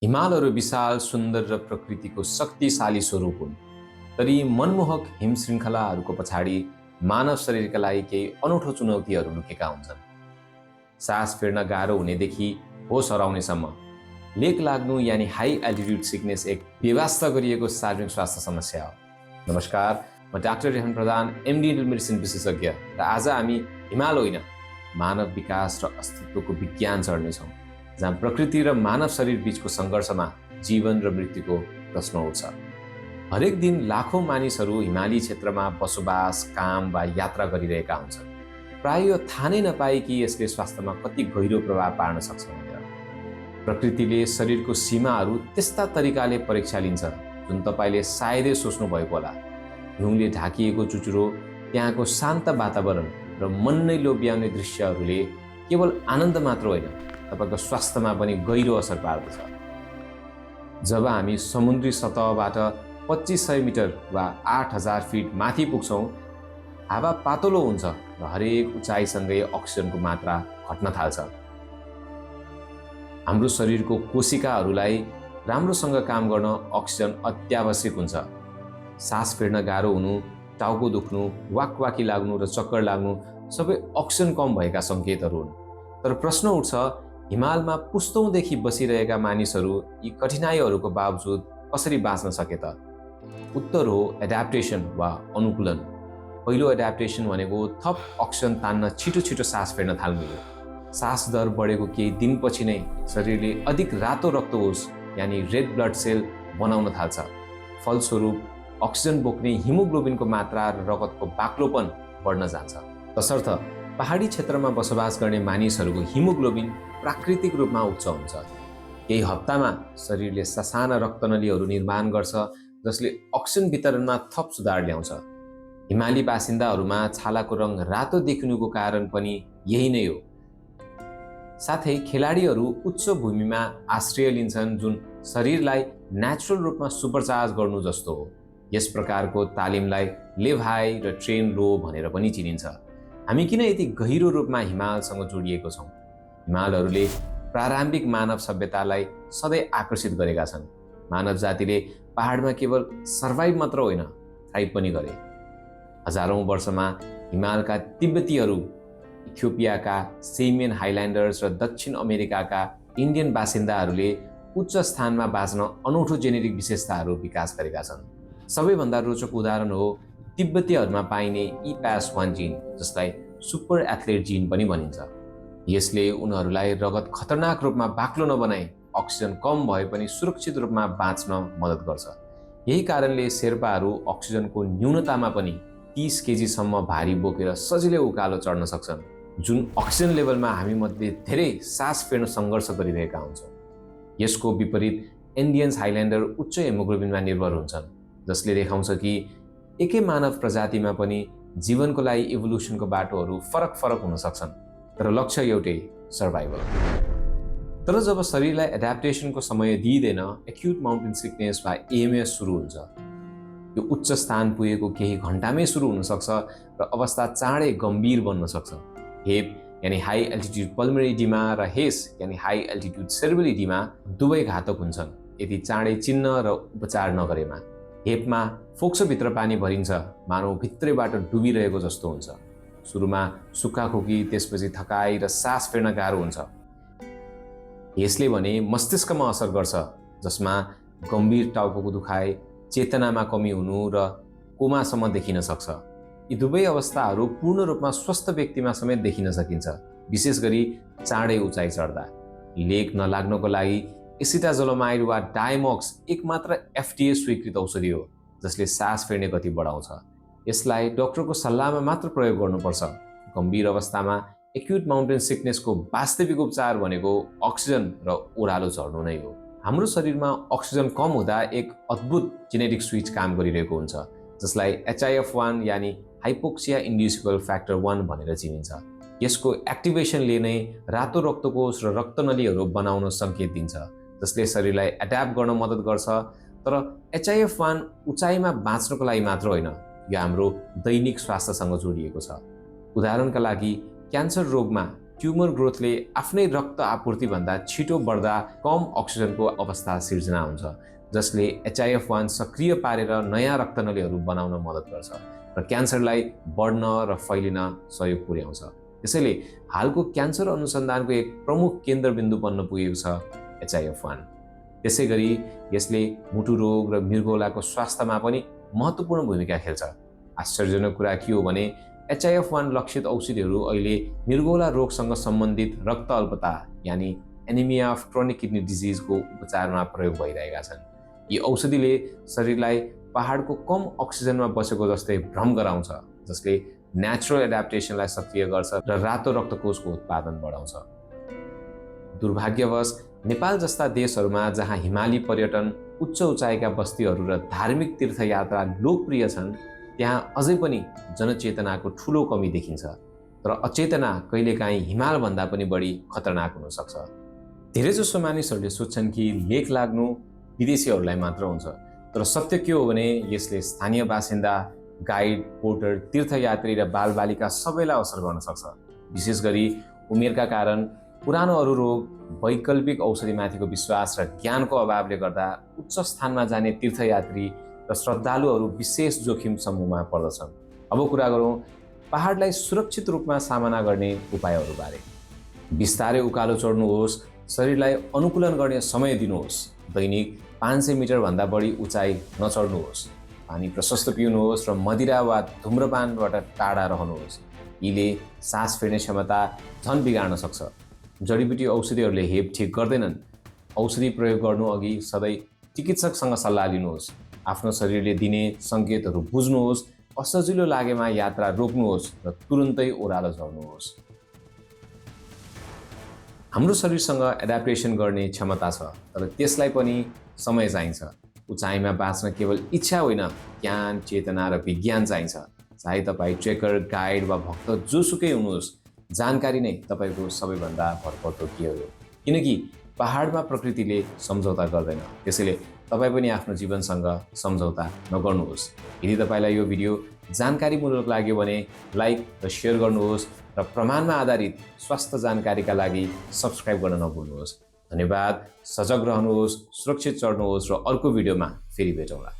हिमालहरू विशाल सुन्दर र प्रकृतिको शक्तिशाली स्वरूप हुन्। तर यी मनमोहक हिम श्रृङ्खलाहरूको पछाडि मानव शरीरका लागि केही अनौठो चुनौतीहरू लुकेका हुन्छन्। सास फेर्न गाह्रो हुनेदेखि होस हराउनेसम्म लेक लाग्नु यानि हाई एल्टिट्युड सिकनेस एक बेवास्ता गरिएको सार्वजनिक स्वास्थ्य समस्या हो। नमस्कार, म डाक्टर रेहन प्रधान, एमडी मेडिसिन विशेषज्ञ, र आज हामी हिमाल होइन, मानव विकास र अस्तित्वको विज्ञान चढ्नेछौँ, जहाँ प्रकृति र मानव शरीर बीचको सङ्घर्षमा जीवन र मृत्युको प्रश्न उठ्छ। हरेक दिन लाखौँ मानिसहरू हिमाली क्षेत्रमा बसोबास, काम वा यात्रा गरिरहेका हुन्छन्। प्राय यो थाहा नै नपाए कि यसले स्वास्थ्यमा कति गहिरो प्रभाव पार्न सक्छ भनेर। प्रकृतिले शरीरको सीमाहरू त्यस्ता तरिकाले परीक्षा लिन्छ जुन तपाईँले सायदै सोच्नु भएको होला। हिउँले ढाकिएको चुचुरो, त्यहाँको शान्त वातावरण र मन नै लोभ्याउने दृश्यहरूले केवल आनन्द मात्र होइन, तपाईँको स्वास्थ्यमा पनि गहिरो असर पार्दछ। जब हामी समुद्री सतहबाट 2500 मिटर वा 8000 फिट माथि पुग्छौँ, हावा पातलो हुन्छ र हरेक उचाइसँगै अक्सिजनको मात्रा घट्न थाल्छ। हाम्रो शरीरको कोशिकाहरूलाई राम्रोसँग काम गर्न अक्सिजन अत्यावश्यक हुन्छ। सास फेर्न गाह्रो हुनु, टाउको दुख्नु, वाकवाकी लाग्नु र चक्कर लाग्नु सबै अक्सिजन कम भएका सङ्केतहरू हुन्। तर प्रश्न उठ्छ, हिमालमा पुस्तौँदेखि बसिरहेका मानिसहरू यी कठिनाइहरूको बावजुद कसरी बाँच्न सके त? उत्तर हो एड्याप्टेसन वा अनुकूलन। पहिलो एड्याप्टेसन भनेको थप अक्सिजन तान्न छिटो छिटो सास फेर्न थाल्नु हो। सास दर बढेको केही दिनपछि नै शरीरले अधिक रातो रक्तकोष यानि रेड ब्लड सेल बनाउन थाल्छ। फलस्वरूप अक्सिजन बोक्ने हिमोग्लोबिनको मात्रा र रगतको बाक्लोपन बढ्न जान्छ। तसर्थ पहाडी क्षेत्रमा बसोबास गर्ने मानिसहरूको हिमोग्लोबिन प्राकृतिक रूपमा उच्च हुन्छ। केही हप्तामा शरीरले ससाना रक्तनलीहरू निर्माण गर्छ जसले अक्सिजन वितरणमा थप सुधार ल्याउँछ। हिमाली बासिन्दाहरूमा छालाको रङ रातो देखिनुको कारण पनि यही नै हो। साथै खेलाडीहरू उच्च भूमिमा आश्रय लिन्छन् जुन शरीरलाई नेचुरल रूपमा सुपरचार्ज गर्नु जस्तो हो। यस प्रकारको तालिमलाई लिभ हाई र ट्रेन लो भनेर पनि चिनिन्छ। हामी किन यति गहिरो रूपमा हिमालसँग जोडिएको छौँ? हिमालहरूले प्रारम्भिक मानव सभ्यतालाई सधैँ आकर्षित गरेका छन्। मानव जातिले पहाडमा केवल सर्भाइभ मात्र होइन, थ्राइभ पनि गरे। हजारौँ वर्षमा हिमालका तिब्बतीहरू, इथियोपियाका सेमियन हाइल्यान्डर्स र दक्षिण अमेरिकाका इन्डियन बासिन्दाहरूले उच्च स्थानमा बाँच्न अनौठो जेनेटिक विशेषताहरू विकास गरेका छन्। सबैभन्दा रोचक उदाहरण हो तिब्बतीहरूमा पाइने EPAS1 जिन, जसलाई सुपर एथलेट जिन पनि भनिन्छ। यसले उनीहरूलाई रगत खतरनाक रूपमा बाक्लो नबनाई अक्सिजन कम भए पनि सुरक्षित रूपमा बाँच्न मद्दत गर्छ। यही कारणले शेर्पाहरू अक्सिजनको न्यूनतामा पनि 30 केजीसम्म भारी बोकेर सजिलै उकालो चढ्न सक्छन्, जुन अक्सिजन लेभलमा हामी मध्ये धेरै सास फेर्न सङ्घर्ष गरिरहेका हुन्छौँ। यसको विपरीत इन्डियन्स हाइल्यान्डर उच्च हिमोग्लोबिनमा निर्भर हुन्छन्, जसले देखाउँछ कि एकै मानव प्रजातिमा पनि जीवनको लागि इभोल्युसनको बाटोहरू फरक फरक हुन सक्छन्, तर लक्ष्य एउटै, सर्भाइभल। तर जब शरीरलाई एड्याप्टेसनको समय दिइँदैन, एक्युट माउन्टेन सिकनेस वा AMS सुरु हुन्छ। यो उच्च स्थान पुगेको केही घन्टामै सुरु हुनसक्छ र अवस्था चाँडै गम्भीर बन्न सक्छ। हेप यानि हाई एल्टिट्युड पल्मोनरी इडिमा र हेस यानि हाई एल्टिट्युड सेरेब्रल इडिमा दुवै घातक हुन्छन् यदि चाँडै चिन्ह र उपचार नगरेमा। हेपमा फोक्सोभित्र पानी भरिन्छ, मानव भित्रैबाट डुबिरहेको जस्तो हुन्छ। सुरुमा सुक्खा खोकी, त्यसपछि थकाइ र सास फेर्न गाह्रो हुन्छ। यसले भने मस्तिष्कमा असर गर्छ, जसमा गम्भीर टाउको दुखाइ, चेतनामा कमी हुनु र कोमासम्म देखिन सक्छ। यी दुवै अवस्थाहरू पूर्ण रूपमा स्वस्थ व्यक्तिमा समेत देखिन सकिन्छ, विशेष गरी चाँडै उचाइ चढ्दा। लेक नलाग्नको लागि एसिटाजोलोमाइड वा डायमोक्स एकमात्र FDA स्वीकृत औषधि हो, जसले सास फेर्ने गति बढाउँछ। यसलाई डाक्टरको सल्लाहमा मात्र प्रयोग गर्नुपर्छ। गम्भीर अवस्थामा एक्युट माउन्टेन सिकनेसको वास्तविक उपचार भनेको अक्सिजन र ओह्रालो चढ्नु नै हो। हाम्रो शरीरमा अक्सिजन कम हुँदा एक अद्भुत जेनेटिक स्विच काम गरिरहेको हुन्छ, जसलाई HIF1 यानि हाइपोक्सिया इन्ड्युसिबल फ्याक्टर 1 भनेर चिनिन्छ। यसको एक्टिभेसनले नै रातो रक्तकोष र रक्तनलीहरू बनाउन सङ्केत दिन्छ, जसले शरीरलाई एड्याप्ट गर्न मद्दत गर्छ। तर HIF1 उचाइमा बाँच्नको लागि मात्र होइन, यो हाम्रो दैनिक स्वास्थ्यसँग जोडिएको छ। उदाहरणका लागि क्यान्सर रोगमा ट्युमर ग्रोथले आफ्नै रक्त आपूर्तिभन्दा छिटो बढ्दा कम अक्सिजनको अवस्था सिर्जना हुन्छ, जसले HIF-1 सक्रिय पारेर नयाँ रक्तनलीहरू बनाउन मद्दत गर्छ र क्यान्सरलाई बढ्न र फैलिन सहयोग पुर्याउँछ। त्यसैले हालको क्यान्सर अनुसन्धानको एक प्रमुख केन्द्रबिन्दु बन्न पुगेको छ HIF-1। त्यसै गरी यसले मुटु रोग र मृगौलाको स्वास्थ्यमा पनि महत्त्वपूर्ण भूमिका खेल्छ। आश्चर्यजनक कुरा के हो भने HIF-1 लक्षित औषधिहरू अहिले मृगौला रोगसँग सम्बन्धित रक्त अल्पता यानि एनिमिया अफ क्रोनिक किडनी डिजिजको उपचारमा प्रयोग भइरहेका छन्। यी औषधिले शरीरलाई पहाडको कम अक्सिजनमा बसेको जस्तै भ्रम गराउँछ, जसले नेचुरल एडाप्टेसनलाई सक्रिय गर्छ र रातो रक्तकोषको उत्पादन बढाउँछ। दुर्भाग्यवश नेपाल जस्ता देशहरूमा जहाँ हिमाली पर्यटन, उच्च उचाइका बस्तीहरू र धार्मिक तीर्थयात्रा लोकप्रिय छन्, त्यहाँ अझै पनि जनचेतनाको ठूलो कमी देखिन्छ। तर अचेतना कहिलेकाहीँ हिमालभन्दा पनि बढी खतरनाक हुन सक्छ। धेरैजसो मानिसहरूले सोच्छन् कि लेक लाग्नु विदेशीहरूलाई मात्र हुन्छ, तर सत्य के हो भने यसले स्थानीय बासिन्दा, गाइड, पोर्टर, तीर्थयात्री र बालबालिका सबैलाई असर गर्न सक्छ। विशेष गरी उमेरका कारण, पुरानो अरू रोग, वैकल्पिक औषधिमाथिको विश्वास र ज्ञानको अभावले गर्दा उच्च स्थानमा जाने तीर्थयात्री र श्रद्धालुहरू विशेष जोखिम समूहमा पर्दछन्। अब कुरा गरौँ पहाडलाई सुरक्षित रूपमा सामना गर्ने उपायहरूबारे। बिस्तारै उकालो चढ्नुहोस्, शरीरलाई अनुकूलन गर्ने समय दिनुहोस्, दैनिक 500 मिटरभन्दा बढी उचाइ नचढ्नुहोस्, पानी प्रशस्त पिउनुहोस् र मदिरा वा धुम्रपानबाट टाढा रहनुहोस्। यीले सास फेर्ने क्षमता झन बिगार्न सक्छ। जडीबुटी औषधिहरूले हेप ठिक गर्दैनन्। औषधि प्रयोग गर्नु अघि सधैँ चिकित्सकसँग सल्लाह लिनुहोस्। आफ्नो शरीरले दिने सङ्केतहरू बुझ्नुहोस्। असजिलो लागेमा यात्रा रोक्नुहोस् र तुरुन्तै ओह्रालो झर्नुहोस्। हाम्रो शरीरसँग एडाप्टेसन गर्ने क्षमता छ, तर त्यसलाई पनि समय चाहिन्छ। उचाइमा बाँच्न केवल इच्छा होइन, ज्ञान, चेतना र विज्ञान चाहिन्छ। चाहे तपाईँ ट्रेकर, गाइड वा भक्त जोसुकै हुनुहोस्, जानकारी नै तपाईँको सबैभन्दा भरपर्दो गियर हो। किनकि पहाडमा प्रकृतिले सम्झौता गर्दैन, त्यसैले तपाईँ पनि आफ्नो जीवनसँग सम्झौता नगर्नुहोस्। यदि तपाईँलाई यो भिडियो जानकारीमूलक लाग्यो भने लाइक र सेयर गर्नुहोस् र प्रमाणमा आधारित स्वास्थ्य जानकारीका लागि सब्सक्राइब गर्न नभुल्नुहोस्। धन्यवाद। सजग रहनुहोस्, सुरक्षित चढ्नुहोस् र अर्को भिडियोमा फेरि भेटौँला।